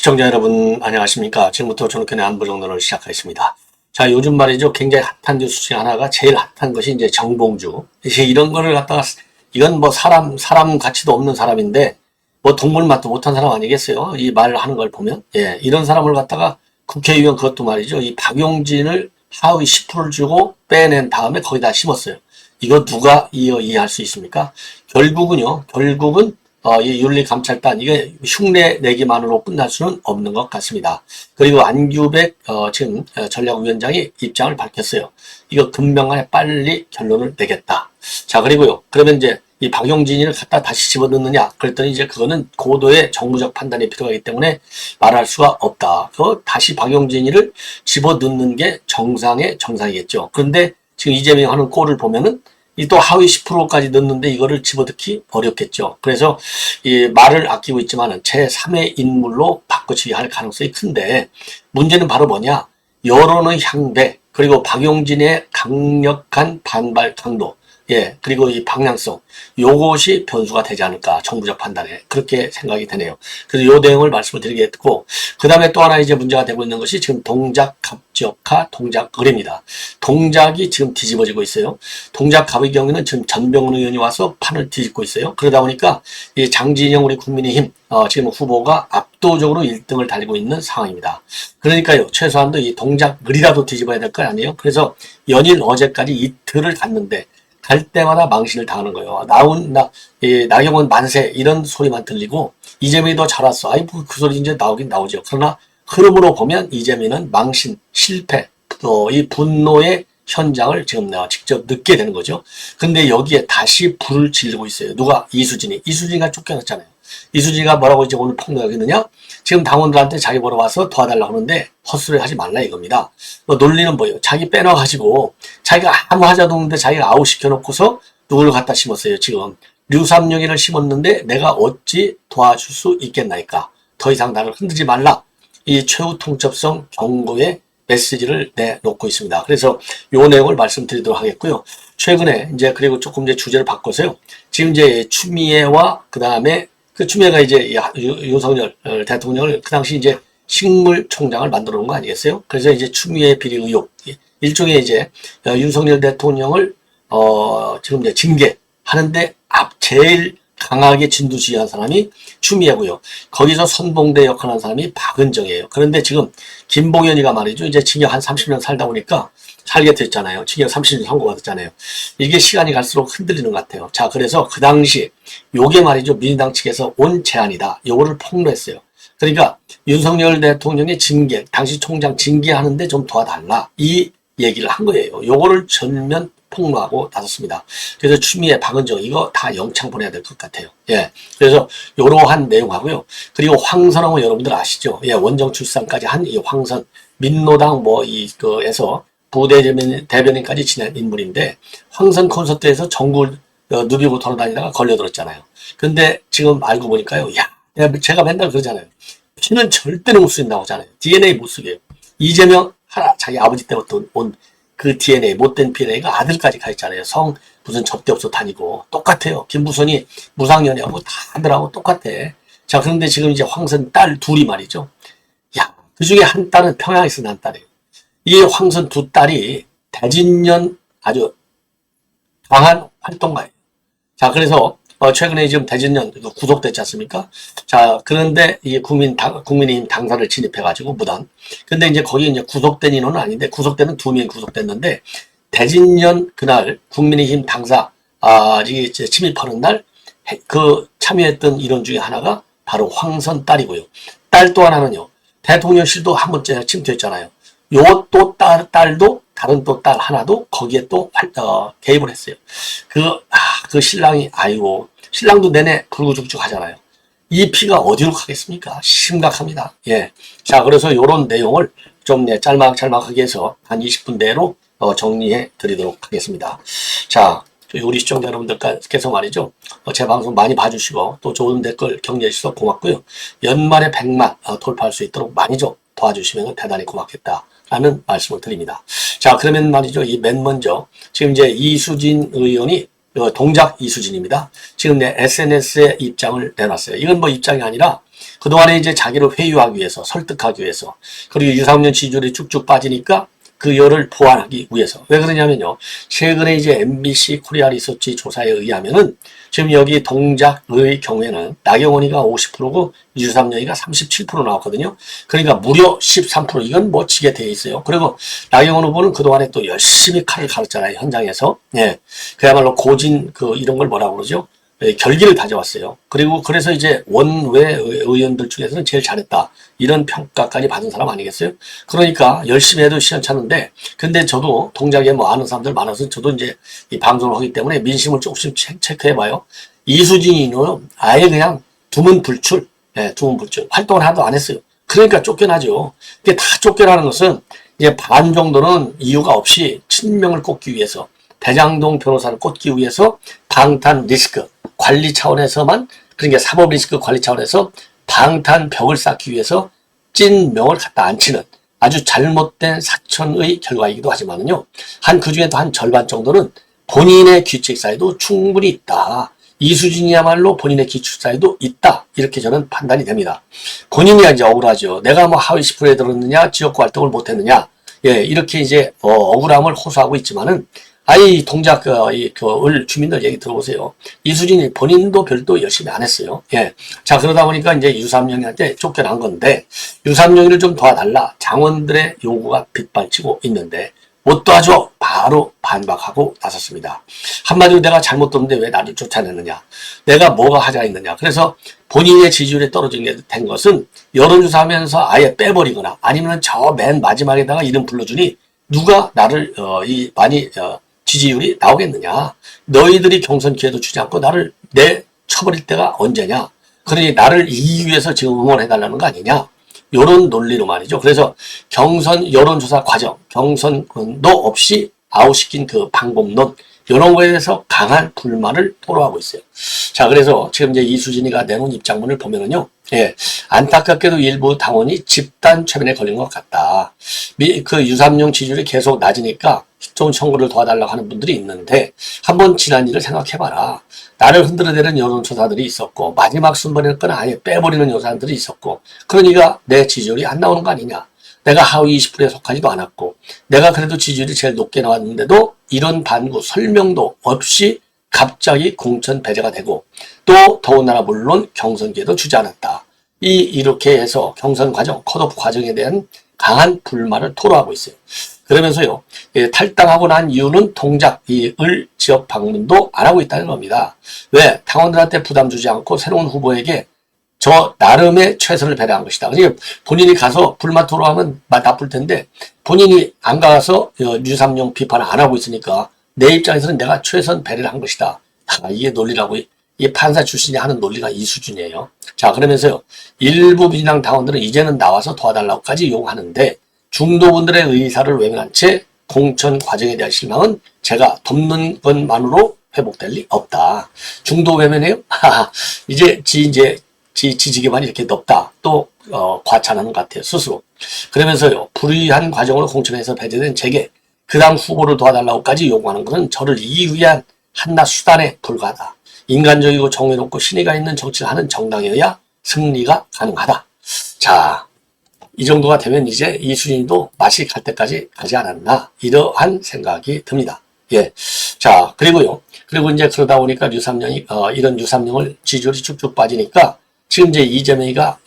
시청자 여러분 안녕하십니까. 지금부터 전국현의 안보정론을 시작하겠습니다. 자, 요즘 말이죠. 굉장히 핫한 뉴스 중에 하나가 제일 핫한 것이 이제 정봉주. 이제 이런 거를 갖다가 이건 뭐 사람 가치도 없는 사람인데 뭐 동물 맛도 못한 사람 아니겠어요. 이 말을 하는 걸 보면. 예, 이런 사람을 갖다가 국회의원 그것도 말이죠. 이 박용진을 하위 10%를 주고 빼낸 다음에 거기다 심었어요. 이거 누가 이해할 수 있습니까? 결국은 이 윤리감찰단, 이게 흉내 내기만으로 끝날 수는 없는 것 같습니다. 그리고 안규백, 지금 전략위원장이 입장을 밝혔어요. 이거 금명간에 빨리 결론을 내겠다. 자, 그리고요. 그러면 이제 이 박용진이를 갖다 다시 집어넣느냐? 그랬더니 이제 그거는 고도의 정무적 판단이 필요하기 때문에 말할 수가 없다. 다시 박용진이를 집어넣는 게 정상의 정상이겠죠. 그런데 지금 이재명이 하는 꼴을 보면은 이 또 하위 10%까지 넣는데 이거를 집어넣기 어렵겠죠. 그래서 이 말을 아끼고 있지만은 제3의 인물로 바꿔치기 할 가능성이 큰데 문제는 바로 뭐냐? 여론의 향배, 그리고 박용진의 강력한 반발 강도, 예, 그리고 이 방향성, 요것이 변수가 되지 않을까, 정부적 판단에. 그렇게 생각이 되네요. 그래서 요 내용을 말씀을 드리겠고, 그 다음에 또 하나 이제 문제가 되고 있는 것이 지금 동작갑적화, 동작을입니다. 동작이 지금 뒤집어지고 있어요. 동작갑의 경우에는 지금 전병훈 의원이 와서 판을 뒤집고 있어요. 그러다 보니까 이 장진영 우리 국민의힘, 지금 후보가 압도적으로 1등을 달리고 있는 상황입니다. 그러니까요, 최소한도 이 동작을이라도 뒤집어야 될 거 아니에요? 그래서 연일 어제까지 이틀을 갔는데, 갈 때마다 망신을 당하는 거예요. 나경원 만세 이런 소리만 들리고 이재명이 더 잘 왔어. 아이 그 소리 이제 나오긴 나오죠. 그러나 흐름으로 보면 이재명은 망신, 실패, 또 이 분노의 현장을 지금 내가 직접 느끼게 되는 거죠. 근데 여기에 다시 불을 지르고 있어요. 누가? 이수진이가 쫓겨났잖아요. 이수진이가 뭐라고 이제 오늘 폭로하겠느냐? 지금 당원들한테 자기 보러 와서 도와달라고 하는데 헛소리 하지 말라 이겁니다. 논리는 뭐예요? 자기 빼놔가지고 자기가 아무 하자도 없는데 자기가 아웃시켜놓고서 누구를 갖다 심었어요. 지금 류삼룡이를 심었는데 내가 어찌 도와줄 수 있겠나이까? 더 이상 나를 흔들지 말라. 이 최후 통첩성 경고의 메시지를 내놓고 있습니다. 그래서 요 내용을 말씀드리도록 하겠고요. 최근에 이제 그리고 조금 이제 주제를 바꿔서요. 지금 이제 추미애와 그 다음에 그 추미애가 이제 윤석열 대통령을 그 당시 이제 식물총장을 만들어 놓은 거 아니겠어요? 그래서 이제 추미애 비리 의혹, 일종의 이제 윤석열 대통령을 지금 이제 징계하는데 제일 강하게 진두지휘한 사람이 추미애고요. 거기서 선봉대 역할을 한 사람이 박은정이에요. 그런데 지금 김봉현이가 말이죠. 이제 징역 한 30년 살다 보니까 살게 됐잖아요. 징역 30년 선고받았잖아요. 이게 시간이 갈수록 흔들리는 것 같아요. 자, 그래서 그 당시 요게 말이죠. 민주당 측에서 온 제안이다. 요거를 폭로했어요. 그러니까 윤석열 대통령의 징계, 당시 총장 징계하는데 좀 도와달라. 이 얘기를 한 거예요. 요거를 전면 폭로하고 나섰습니다. 그래서 추미애, 박은정 이거 다 영창 보내야 될 것 같아요. 예, 그래서 이러한 내용하고요. 그리고 황선홍은 여러분들 아시죠? 예, 원정 출산까지 한 이 황선, 민노당 에서 부대변인까지 지낸 인물인데 황선 콘서트에서 전국을 누비고 돌아다니다가 걸려들었잖아요. 근데 지금 알고 보니까요. 제가 맨날 그러잖아요. 피는 절대로 못 쓰인다고 하잖아요. DNA 못 쓰게요. 이재명 자기 아버지 때부터 온 그 DNA, 못된 DNA가 아들까지 가 있잖아요. 무슨 접대업소 다니고 똑같아요. 김부선이 무상연애하고 다들하고 똑같아. 자, 그런데 지금 이제 황선 딸 둘이 말이죠. 그 중에 한 딸은 평양에서 난 딸이에요. 이 황선 두 딸이 대진년 아주 강한 활동가예요. 자, 그래서 최근에 지금 대진년 구속됐지 않습니까? 자, 그런데 이 국민의힘 당사를 진입해가지고 무단. 근데 이제 거기 이제 구속된 인원은 아닌데 구속되는 2명이 구속됐는데 대진년 그날 국민의힘 당사 이제 침입하는 날 그 참여했던 인원 중에 하나가 바로 황선 딸이고요. 딸 또 하나는요. 대통령실도 한 번째 침투했잖아요. 요 또 딸도 다른 또 딸 하나도 거기에 또 개입을 했어요. 그 신랑이 신랑도 내내 불구죽죽 하잖아요. 이 피가 어디로 가겠습니까? 심각합니다. 예. 자, 그래서 요런 내용을 좀 짤막하게 해서 한 20분 내로 정리해 드리도록 하겠습니다. 자, 우리 시청자 여러분들께서 말이죠. 제 방송 많이 봐주시고 또 좋은 댓글 격려해 주셔서 고맙고요. 연말에 100만 돌파할 수 있도록 많이 좀 도와주시면 대단히 고맙겠다라는 말씀을 드립니다. 자, 그러면 말이죠. 맨 먼저 지금 이제 이수진 의원이 동작 이수진입니다. 지금 내 SNS에 입장을 내놨어요. 이건 뭐 입장이 아니라 그동안에 이제 자기를 회유하기 위해서, 설득하기 위해서, 그리고 유상년 지지율이 쭉쭉 빠지니까 그 열을 보완하기 위해서. 왜 그러냐면요. 최근에 이제 MBC 코리아 리서치 조사에 의하면은 지금 여기 동작의 경우에는 나경원이가 50%고 유삼연이가 37% 나왔거든요. 그러니까 무려 13%. 이건 뭐 지게 돼 있어요. 그리고 나경원 후보는 그동안에 또 열심히 칼을 갈았잖아요. 현장에서. 예. 그야말로 고진 이런 걸 뭐라고 그러죠? 예, 결기를 다져왔어요. 그리고 그래서 이제 원외 의원들 중에서는 제일 잘했다. 이런 평가까지 받은 사람 아니겠어요? 그러니까 열심히 해도 시원찮은데, 근데 저도 동작에 뭐 아는 사람들 많아서 저도 이제 이 방송을 하기 때문에 민심을 조금씩 체크해봐요. 이수진이는 아예 그냥 두문불출, 예, 두문불출. 활동을 하나도 안 했어요. 그러니까 쫓겨나죠. 근데 다 쫓겨나는 것은 이제 반 정도는 이유가 없이 친명을 꽂기 위해서, 대장동 변호사를 꽂기 위해서 방탄 리스크 관리 차원에서만, 그러니까 사법 리스크 관리 차원에서 방탄벽을 쌓기 위해서 찐명을 갖다 앉히는 아주 잘못된 사천의 결과이기도 하지만은요. 그 중에도 한 절반 정도는 본인의 규칙사에도 충분히 있다. 이수진이야말로 본인의 기축사에도 있다. 이렇게 저는 판단이 됩니다. 본인이 이제 억울하죠. 내가 뭐 하위 10%에 들었느냐, 지역구 활동을 못했느냐, 예, 이렇게 이제 억울함을 호소하고 있지만은, 아이 동작 을 주민들 얘기 들어보세요. 이수진이 본인도 별도 열심히 안 했어요. 예. 자, 그러다 보니까 이제 유삼영이한테 쫓겨난 건데, 유삼영이를 좀 도와달라. 장원들의 요구가 빗발치고 있는데 못 도와줘. 바로 반박하고 나섰습니다. 한마디로 내가 잘못했는데 왜 나를 쫓아내느냐. 내가 뭐가 하자가 있느냐. 그래서 본인의 지지율이 떨어지게 된 것은 여론조사하면서 아예 빼버리거나 아니면 저 맨 마지막에다가 이름 불러주니 누가 나를 지지율이 나오겠느냐. 너희들이 경선 기회도 주지 않고 나를 내쳐버릴 때가 언제냐. 그러니 나를 이기기 위해서 지금 응원해달라는 거 아니냐. 이런 논리로 말이죠. 그래서 경선 여론조사 과정, 경선도 없이 아웃시킨 그 방법론, 이런 거에 대해서 강한 불만을 토로하고 있어요. 자, 그래서 지금 이제 이수진이가 내놓은 입장문을 보면은요, 예, 안타깝게도 일부 당원이 집단 최면에 걸린 것 같다. 그 유삼용 지지율이 계속 낮으니까 좀 청구를 도와달라고 하는 분들이 있는데, 한번 지난 일을 생각해봐라. 나를 흔들어대는 여론조사들이 있었고, 마지막 순번일 거나 아예 빼버리는 여사들이 있었고, 그러니까 내 지지율이 안 나오는 거 아니냐. 내가 하위 20%에 속하지도 않았고, 내가 그래도 지지율이 제일 높게 나왔는데도 이런 반구 설명도 없이 갑자기 공천 배제가 되고, 또 더군다나 물론 경선 기회도 주지 않았다. 이렇게 해서 경선 과정, 컷오프 과정에 대한 강한 불만을 토로하고 있어요. 그러면서요, 탈당하고 난 이유는 동작, 을 지역 방문도 안 하고 있다는 겁니다. 왜? 당원들한테 부담 주지 않고 새로운 후보에게 저 나름의 최선을 배려한 것이다. 그러니까 본인이 가서 불만 토로하면 나쁠 텐데, 본인이 안 가서 유삼용 비판을 안 하고 있으니까 내 입장에서는 내가 최선 배려를 한 것이다. 이게 논리라고, 이 판사 출신이 하는 논리가 이 수준이에요. 자, 그러면서요, 일부 민주당 당원들은 이제는 나와서 도와달라고까지 요구하는데, 중도분들의 의사를 외면한 채 공천 과정에 대한 실망은 제가 돕는 것만으로 회복될 리 없다. 중도 외면해요? 이제 지지기반이 이렇게 높다. 또 과찬하는 것 같아요. 스스로. 그러면서요, 불의한 과정으로 공천에서 배제된 제게 그 당 후보를 도와달라고까지 요구하는 것은 저를 이기기 위한 한낱 수단에 불과하다. 인간적이고 정의롭고 신의가 있는 정치를 하는 정당이어야 승리가 가능하다. 자, 이 정도가 되면 이제 이수진도 맛이 갈 때까지 가지 않았나, 이러한 생각이 듭니다. 예. 자, 그리고 이제 그러다 보니까 이런 유삼령을 지지율이 쭉쭉 빠지니까 지금 이제 이재명이가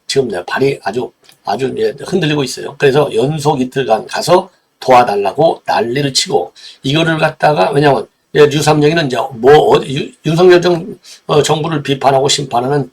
지금 발이 아주 이제 흔들리고 있어요. 그래서 연속 이틀간 가서 도와달라고 난리를 치고, 이거를 갖다가, 왜냐면 유삼령이는 이제 윤석열 정부를 비판하고 심판하는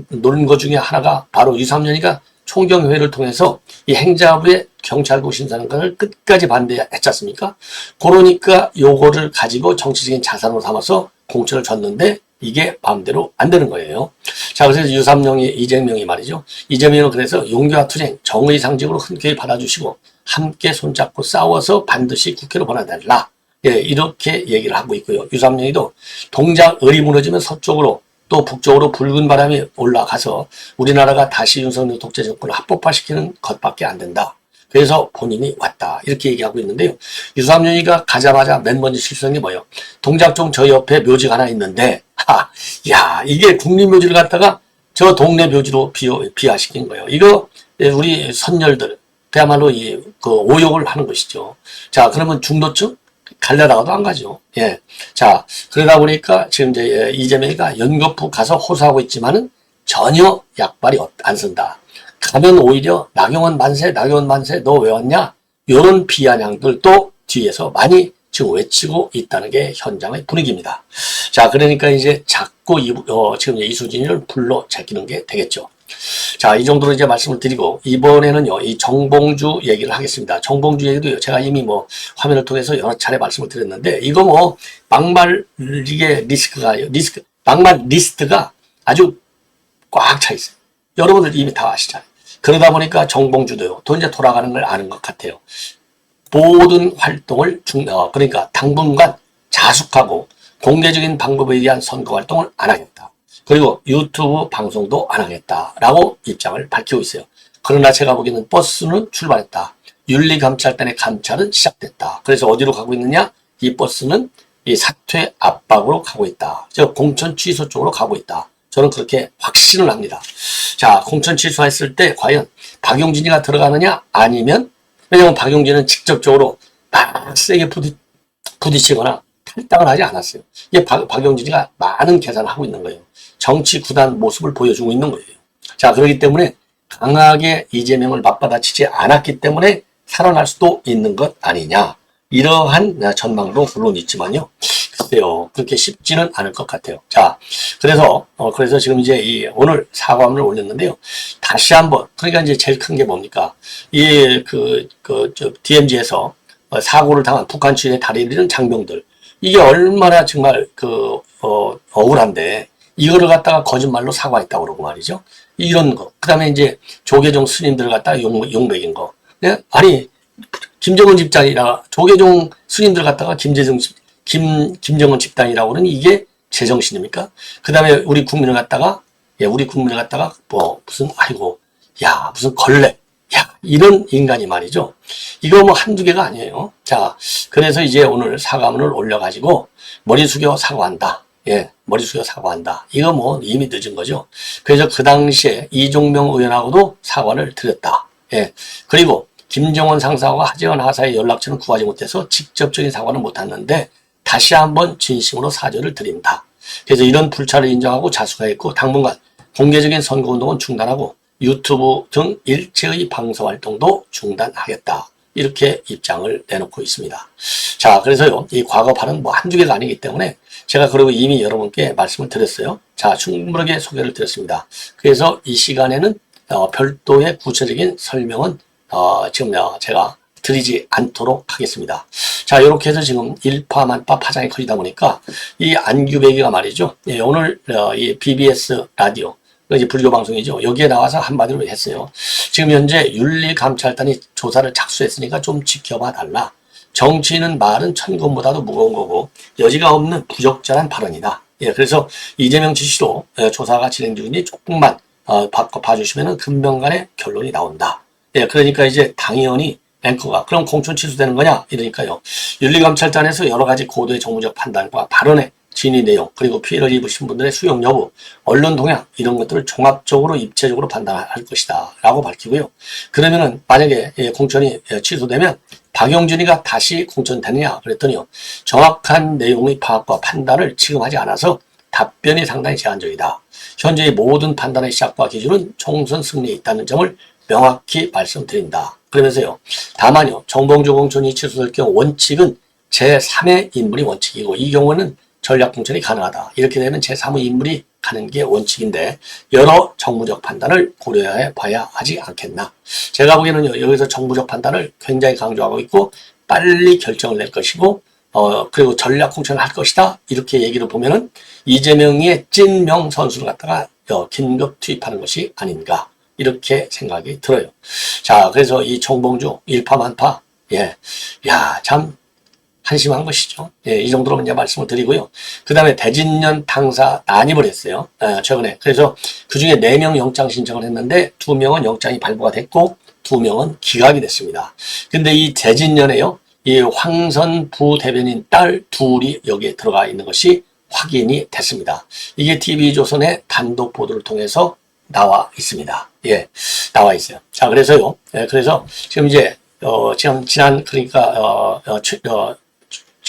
논거 중에 하나가 바로 유삼령이가 총경회를 통해서 이 행자부의 경찰국 신사는걸 끝까지 반대했지 않습니까? 그러니까 요거를 가지고 정치적인 자산으로 삼아서 공천을 줬는데 이게 마음대로 안 되는 거예요. 자, 그래서 이재명이 말이죠. 이재명은 그래서 용기와 투쟁, 정의 상징으로 흔쾌히 받아주시고 함께 손잡고 싸워서 반드시 국회로 보내달라. 예, 이렇게 얘기를 하고 있고요. 유삼령이도 동작 을이 무너지면 서쪽으로 또 북쪽으로 붉은 바람이 올라가서 우리나라가 다시 윤석열 독재 정권을 합법화시키는 것밖에 안 된다. 그래서 본인이 왔다. 이렇게 얘기하고 있는데요. 유삼윤이가 가자마자 맨 먼저 실수한 게 뭐예요? 동작동 저 옆에 묘지가 하나 있는데, 야, 이게 국립묘지를 갖다가 저 동네 묘지로 비하시킨 거예요. 이거 우리 선열들 그야말로 오욕을 하는 것이죠. 자, 그러면 중도층 갈려다가도 안 가죠. 예. 자, 그러다 보니까 지금 이제 이재명이가 연거푸 가서 호소하고 있지만은 전혀 약발이 안 쓴다. 가면 오히려 나경원 만세, 나경원 만세, 너 왜 왔냐? 이런 비아냥들도 뒤에서 많이 지금 외치고 있다는 게 현장의 분위기입니다. 자, 그러니까 이제 자꾸 지금 이수진이를 불러 제끼는 게 되겠죠. 자, 이 정도로 이제 말씀을 드리고, 이번에는요, 이 정봉주 얘기를 하겠습니다. 정봉주 얘기도 제가 이미 화면을 통해서 여러 차례 말씀을 드렸는데, 이거 막말 막말 리스트가 아주 꽉 차 있어요. 여러분들 이미 다 아시잖아요. 그러다 보니까 정봉주도요, 또 이제 돌아가는 걸 아는 것 같아요. 모든 활동을 그러니까 당분간 자숙하고 공개적인 방법에 의한 선거 활동을 안 하겠다. 그리고 유튜브 방송도 안 하겠다라고 입장을 밝히고 있어요. 그러나 제가 보기에는 버스는 출발했다. 윤리감찰단의 감찰은 시작됐다. 그래서 어디로 가고 있느냐? 이 버스는 이 사퇴 압박으로 가고 있다. 즉 공천 취소 쪽으로 가고 있다. 저는 그렇게 확신을 합니다. 자, 공천 취소했을 때 과연 박용진이가 들어가느냐? 아니면, 왜냐하면 박용진은 직접적으로 막 세게 부딪히거나 탈당을 하지 않았어요. 이게 박용진이가 많은 계산을 하고 있는 거예요. 정치 구단 모습을 보여주고 있는 거예요. 자, 그렇기 때문에 강하게 이재명을 맞받아치지 않았기 때문에 살아날 수도 있는 것 아니냐. 이러한 전망도 물론 있지만요. 글쎄요, 그렇게 쉽지는 않을 것 같아요. 자, 그래서 지금 이제 오늘 사과문을 올렸는데요. 다시 한번, 그러니까 이제 제일 큰 게 뭡니까? DMZ에서 사고를 당한 북한 주인의 다리를 잃은 장병들. 이게 얼마나 정말 억울한데, 이거를 갖다가 거짓말로 사과했다고 그러고 말이죠. 이런 거. 그 다음에 이제 조계종 스님들을 갖다가 용백인 거. 네? 아니, 김정은 집단이라 조계종 스님들 갖다가 김정은 집단이라고 그러니 이게 제정신입니까? 그 다음에 우리 국민을 갖다가 무슨 걸레. 야, 이런 인간이 말이죠. 이거 한두 개가 아니에요. 자, 그래서 이제 오늘 사과문을 올려가지고 머리 숙여 사과한다. 예, 머리 숙여 사과한다. 이거 이미 늦은 거죠. 그래서 그 당시에 이종명 의원하고도 사과를 드렸다. 예, 그리고 김정은 상사와 하재헌 하사의 연락처는 구하지 못해서 직접적인 사과는 못했는데 다시 한번 진심으로 사죄를 드린다. 그래서 이런 불찰을 인정하고 자수하였고 당분간 공개적인 선거운동은 중단하고 유튜브 등 일체의 방송활동도 중단하겠다. 이렇게 입장을 내놓고 있습니다. 자, 그래서요, 이 과거판은 한두 개가 아니기 때문에 제가 그리고 이미 여러분께 말씀을 드렸어요. 자, 충분하게 소개를 드렸습니다. 그래서 이 시간에는 별도의 구체적인 설명은 지금 제가 드리지 않도록 하겠습니다. 자, 이렇게 해서 지금 일파만파 파장이 커지다 보니까 이 안규배기가 말이죠. 예, 오늘 이 BBS 라디오, 이제 불교 방송이죠. 여기에 나와서 한마디로 했어요. 지금 현재 윤리감찰단이 조사를 착수했으니까 좀 지켜봐 달라. 정치인은 말은 천금보다도 무거운 거고 여지가 없는 부적절한 발언이다. 예, 그래서 이재명 지시로 조사가 진행 중이니 조금만 봐주시면 금명간의 결론이 나온다. 예, 그러니까 이제 당연히 앵커가 그럼 공천 취소되는 거냐? 이러니까요. 윤리감찰단에서 여러 가지 고도의 정무적 판단과 발언의 진위 내용, 그리고 피해를 입으신 분들의 수용 여부, 언론 동향 이런 것들을 종합적으로 입체적으로 판단할 것이다 라고 밝히고요. 그러면은 만약에 공천이 취소되면 박용진이가 다시 공천되느냐 그랬더니요. 정확한 내용의 파악과 판단을 지금 하지 않아서 답변이 상당히 제한적이다. 현재의 모든 판단의 시작과 기준은 총선 승리에 있다는 점을 명확히 말씀드린다. 그러면서요. 다만요. 정봉주 공천이 취소될 경우 원칙은 제3의 인물이 원칙이고 이 경우는 전략 공천이 가능하다. 이렇게 되면 제3의 인물이 가는 게 원칙인데 여러 정무적 판단을 고려해 봐야 하지 않겠나. 제가 보기에는 여기서 정무적 판단을 굉장히 강조하고 있고 빨리 결정을 낼 것이고 그리고 전략 공천을 할 것이다. 이렇게 얘기를 보면은 이재명의 찐명 선수를 갖다가 긴급 투입하는 것이 아닌가. 이렇게 생각이 들어요. 자, 그래서 이 정봉주 일파만파, 예, 야, 참 한심한 것이죠. 예, 이 정도로 이제 말씀을 드리고요. 그 다음에 대진년 당사 난입을 했어요. 최근에. 그래서 그 중에 4명 영장 신청을 했는데 2명은 영장이 발부가 됐고 2명은 기각이 됐습니다. 근데 이 대진년에요, 이 황선 부대변인 딸 둘이 여기에 들어가 있는 것이 확인이 됐습니다. 이게 TV조선의 단독 보도를 통해서 나와 있습니다. 예, 나와 있어요. 자, 그래서요, 그래서 지금 이제, 지금 지난, 그러니까,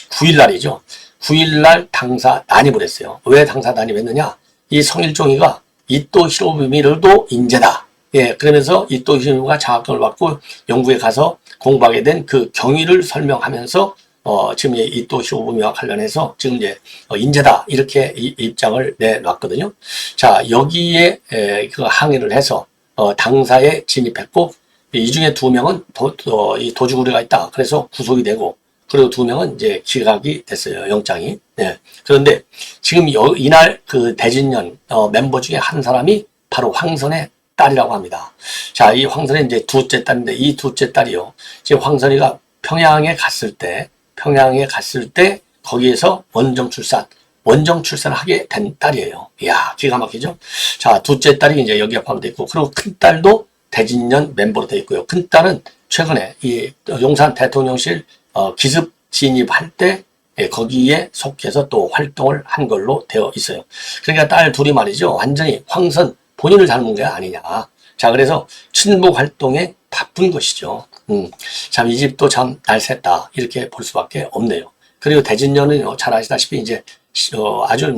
9일 날이죠. 9일 날 당사 난입을 했어요. 왜 당사 난입했느냐? 이 성일종이가 이토 히로부미를도 인재다. 예, 그러면서 이토 히로부미가 장학금을 받고 영국에 가서 공부하게 된 그 경위를 설명하면서 지금 이토 히로부미와 관련해서 지금 이제 인재다 이렇게 입장을 내놨거든요. 자, 여기에 그 항의를 해서 당사에 진입했고 이 중에 2명은 이 도주 우려가 있다. 그래서 구속이 되고 그리고 2명은 이제 기각이 됐어요. 영장이. 네. 그런데 지금 이날 그 대진년 멤버 중에 한 사람이 바로 황선의 딸이라고 합니다. 자, 이 황선의 이제 둘째 딸인데 이 둘째 딸이요. 지금 황선이가 평양에 갔을 때 거기에서 원정 출산을 하게 된 딸이에요. 이야, 기가 막히죠? 자, 둘째 딸이 이제 여기에 포함되어 있고, 그리고 큰 딸도 대진년 멤버로 되어 있고요. 큰 딸은 최근에 이 용산 대통령실 기습 진입할 때 거기에 속해서 또 활동을 한 걸로 되어 있어요. 그러니까 딸 둘이 말이죠. 완전히 황선 본인을 닮은 게 아니냐. 자, 그래서 친북 활동에 바쁜 것이죠. 참, 이 집도 참 날샜다. 이렇게 볼 수밖에 없네요. 그리고 대진년은 잘 아시다시피 이제, 아주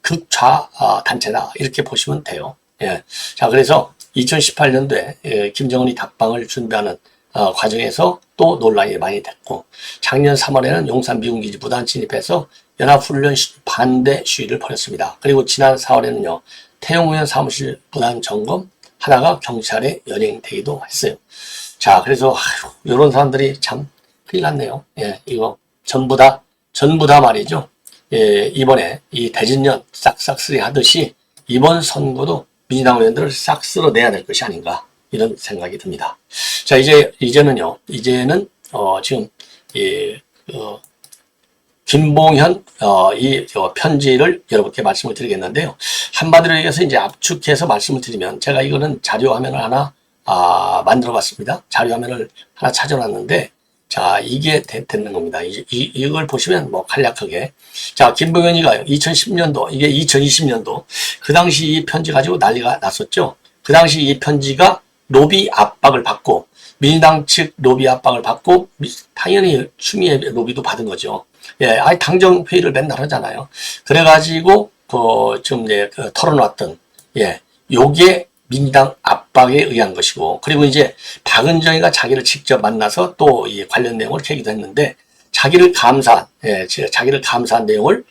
극좌 단체다. 이렇게 보시면 돼요. 예. 자, 그래서 2018년도에 김정은이 답방을 준비하는 과정에서 또 논란이 많이 됐고, 작년 3월에는 용산 미군기지 무단 진입해서 연합훈련 반대 시위를 벌였습니다. 그리고 지난 4월에는요, 태영우현 사무실 무단 점검 하다가 경찰에 연행되기도 했어요. 자, 그래서 이런 사람들이 참 큰일 났네요. 예, 이거 전부 다 말이죠. 예, 이번에 이 대진년 싹싹쓸이 하듯이 이번 선거도 민주당 의원들을 싹 쓸어내야 될 것이 아닌가 이런 생각이 듭니다. 자, 이제는 지금 김봉현 이 편지를 여러분께 말씀을 드리겠는데요. 한마디로 얘기해서 이제 압축해서 말씀을 드리면, 제가 이거는 자료 화면을 하나 만들어 봤습니다. 자료 화면을 하나 찾아놨는데, 자, 이게 되는 겁니다. 이걸 보시면 뭐 간략하게, 자, 김봉현이가 2010년도, 이게 2020년도, 그 당시 이 편지 가지고 난리가 났었죠. 그 당시 이 편지가 로비 압박을 받고, 민주당 측 로비 압박을 받고, 당연히 추미애 로비도 받은 거죠. 예, 당정 회의를 맨날 하잖아요. 그래가지고, 지금 털어놨던, 예, 요게 민주당 압박에 의한 것이고, 그리고 이제 박은정이가 자기를 직접 만나서 또 이 관련 내용을 캐기도 했는데, 자기를 감사한 내용을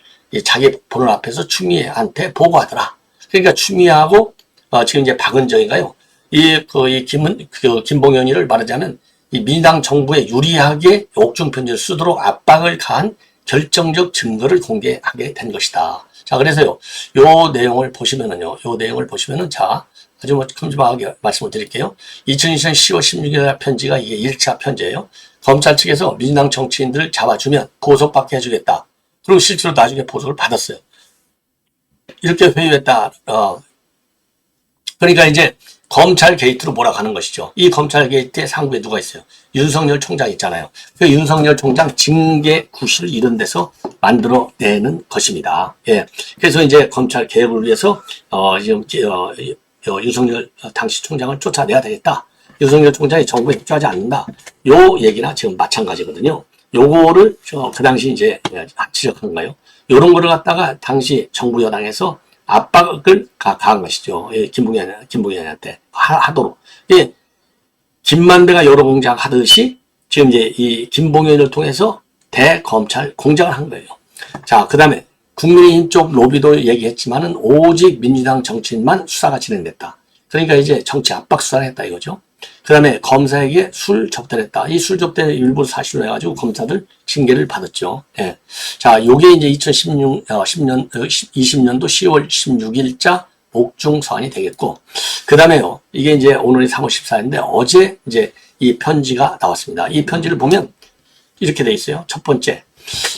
자기 보는 앞에서 추미애한테 보고하더라. 그러니까 추미애하고, 지금 이제 박은정이가요, 김봉현이를 말하자면, 이 민주당 정부에 유리하게 옥중 편지를 쓰도록 압박을 가한 결정적 증거를 공개하게 된 것이다. 자, 그래서요, 요 내용을 보시면은, 자, 아주 큼직하게 말씀을 드릴게요. 2020년 10월 16일 편지가 이게 1차 편지예요. 검찰 측에서 민주당 정치인들을 잡아주면 보석받게 해주겠다. 그리고 실제로 나중에 보석을 받았어요. 이렇게 회유했다. 그러니까 이제 검찰 게이트로 몰아가는 것이죠. 이 검찰 게이트의 상부에 누가 있어요? 윤석열 총장 있잖아요. 그 윤석열 총장 징계 구실 이런 데서 만들어내는 것입니다. 예. 그래서 이제 검찰 개혁을 위해서, 지금, 윤석열 당시 총장을 쫓아내야 되겠다. 윤석열 총장이 정부에 입주하지 않는다. 요 얘기나 지금 마찬가지거든요. 요거를, 그 당시 이제 지적한 거예요. 요런 거를 갖다가 당시 정부 여당에서 압박을 가한 것이죠. 예, 김봉현한테 하도록. 예, 김만배가 여러 공작 하듯이 지금 이제 이 김봉현을 통해서 대검찰 공작을 한 거예요. 자, 그 다음에 국민의힘 쪽 로비도 얘기했지만은 오직 민주당 정치인만 수사가 진행됐다. 그러니까 이제 정치 압박 수사를 했다 이거죠. 그 다음에 검사에게 술 접대를 했다. 이 술 접대를 일부 사실로 해가지고 검사들 징계를 받았죠. 예. 자, 요게 이제 2020년도 10월 16일자 옥중 서한이 되겠고, 그 다음에요, 이게 이제 오늘이 3월 14일인데 어제 이제 이 편지가 나왔습니다. 이 편지를 보면 이렇게 돼 있어요. 첫 번째.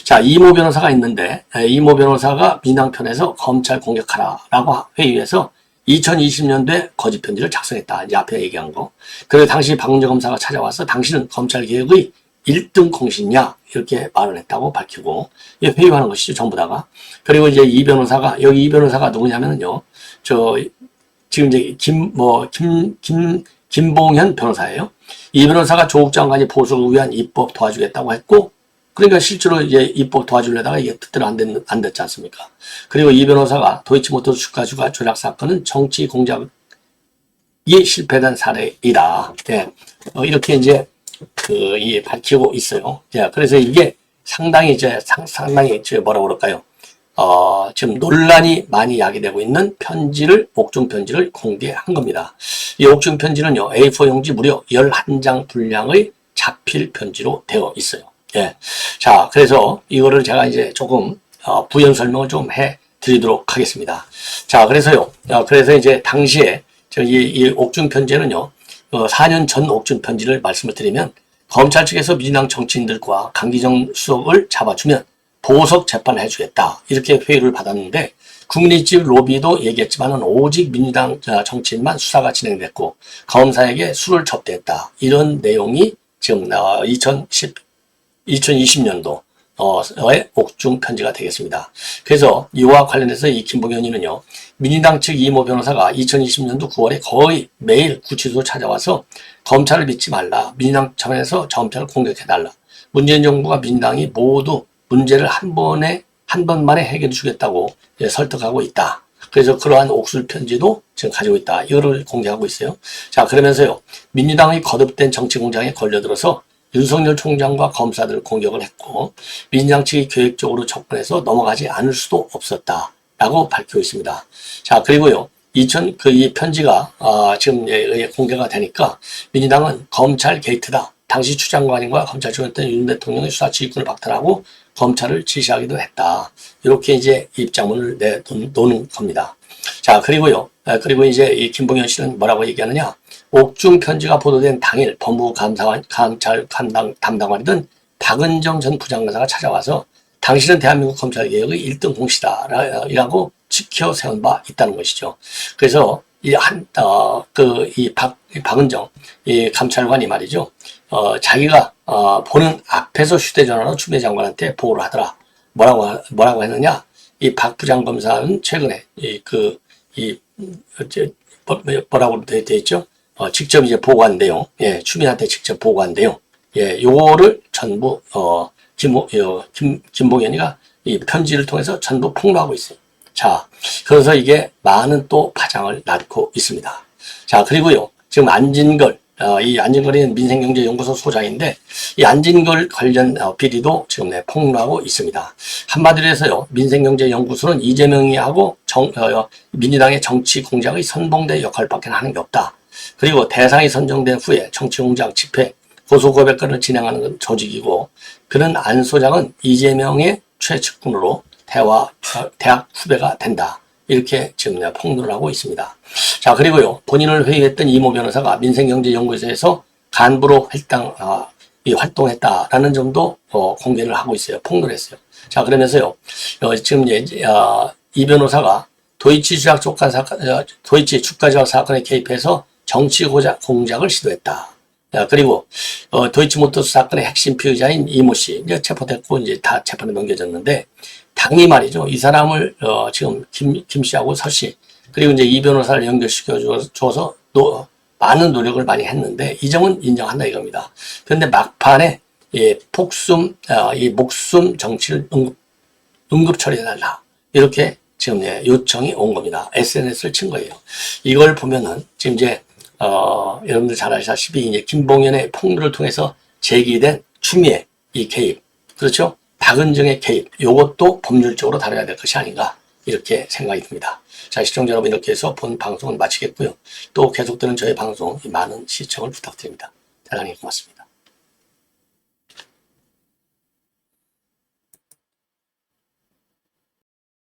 자, 이모 변호사가 있는데, 이모 변호사가 민주당 편에서 검찰 공격하라라고 회의에서 2020년도에 거짓 편지를 작성했다. 이제 앞에 얘기한 거. 그리고 당시 박은정 검사가 찾아와서 당신은 검찰 개혁의 1등 공신이냐 이렇게 말을 했다고 밝히고 회유하는 것이죠. 전부 다가. 그리고 이제 이 변호사가 여기 이 변호사가 누구냐면요. 지금 이제 김봉현 변호사예요. 이 변호사가 조국 장관이 보석을 위한 입법 도와주겠다고 했고, 그러니까 실제로 이제 입법 도와주려다가 이게 뜻대로 안 됐지 않습니까? 그리고 이 변호사가 도이치모터스 주가 조작 사건은 정치 공작이 실패된 사례이다. 네. 이렇게 이제 밝히고 있어요. 네. 그래서 이게 상당히 뭐라고 그럴까요? 지금 논란이 많이 야기되고 있는 옥중 편지를 공개한 겁니다. 이 옥중 편지는요, A4 용지 무려 11장 분량의 자필 편지로 되어 있어요. 예. 자, 그래서 이거를 제가 이제 조금, 부연 설명을 좀 해 드리도록 하겠습니다. 자, 그래서 이제 당시에, 이 옥중 편지는요, 4년 전 옥중 편지를 말씀을 드리면, 검찰 측에서 민주당 정치인들과 강기정 수석을 잡아주면 보석 재판을 해주겠다. 이렇게 회유를 받았는데, 국민의집 로비도 얘기했지만은 오직 민주당 정치인만 수사가 진행됐고, 검사에게 수를 접대했다. 이런 내용이 지금 2020년도의 옥중 편지가 되겠습니다. 그래서 이와 관련해서 이 김봉현 의원은요, 민주당 측 이모 변호사가 2020년도 9월에 거의 매일 구치소 찾아와서 검찰을 믿지 말라. 민주당 차원에서 검찰을 공격해달라. 문재인 정부가 민주당이 모두 문제를 한 번만에 해결해 주겠다고 설득하고 있다. 그래서 그러한 옥술 편지도 지금 가지고 있다. 이거를 공개하고 있어요. 자, 그러면서요, 민주당의 거듭된 정치 공장에 걸려들어서 윤석열 총장과 검사들을 공격을 했고, 민주당 측이 계획적으로 접근해서 넘어가지 않을 수도 없었다라고 밝히고 있습니다. 자, 그리고요, 이 편지가 지금 공개가 되니까 민주당은 검찰 게이트다. 당시 추 장관과 검찰 출연했던 윤 대통령의 수사 지휘권을 박탈하고 검찰을 지시하기도 했다. 이렇게 이제 입장문을 내놓는 겁니다. 자, 그리고 이제 이 김봉현 씨는 뭐라고 얘기하느냐? 옥중 편지가 보도된 당일 법무부 감찰 담당관이던 박은정 전 부장검사가 찾아와서 당신은 대한민국 검찰 개혁의 1등 공시다라고 지켜 세운 바 있다는 것이죠. 그래서 박은정 감찰관이 말이죠. 자기가 보는 앞에서 휴대전화로 추미애 장관한테 보고를 하더라. 뭐라고 했느냐? 이 박 부장검사는 최근에 뭐라고 돼 있죠? 직접 이제 보고한 내용, 추미애한테 직접 보고한 내용, 요거를 전부 김봉현이가 이 편지를 통해서 전부 폭로하고 있어요. 자, 그래서 이게 많은 또 파장을 낳고 있습니다. 자, 그리고요, 지금 이 안진걸이는 민생경제연구소 소장인데, 이 안진걸 관련 비리도 지금 폭로하고 있습니다. 한마디로 해서요, 민생경제연구소는 이재명이 하고 민주당의 정치 공작의 선봉대 역할밖에 하는 게 없다. 그리고 대상이 선정된 후에 정치공작 집회, 고소고백권을 진행하는 조직이고, 그는 안 소장은 이재명의 최측근으로 대학 후배가 된다. 이렇게 지금 폭로를 하고 있습니다. 자, 그리고요, 본인을 회유했던 이모 변호사가 민생경제연구소에서 간부로 활동했다라는 점도 공개를 하고 있어요. 폭로를 했어요. 자, 그러면서요, 지금 이 변호사가 도이치 주가 조작 사건에 개입해서 정치 공작을 시도했다. 그리고 도이치모터스 사건의 핵심 피의자인 이모 씨 이제 체포됐고 이제 다 재판에 넘겨졌는데, 당이 말이죠, 이 사람을 지금 김 씨하고 서 씨, 그리고 이제 이 변호사를 연결시켜줘서 많은 노력을 많이 했는데 이 점은 인정한다 이겁니다. 그런데 막판에 목숨 정치를 응급 처리해달라, 이렇게 지금 요청이 온 겁니다. SNS를 친 거예요. 이걸 보면은 지금 이제 여러분들 잘 아시다시피 이제 김봉현의 폭로를 통해서 제기된 추미애 이 개입, 그렇죠? 박은정의 개입, 요것도 법률적으로 다뤄야 될 것이 아닌가, 이렇게 생각이 듭니다. 자, 시청자 여러분, 이렇게 해서 본 방송은 마치겠고요. 또 계속되는 저희 방송 많은 시청을 부탁드립니다. 대단히 고맙습니다.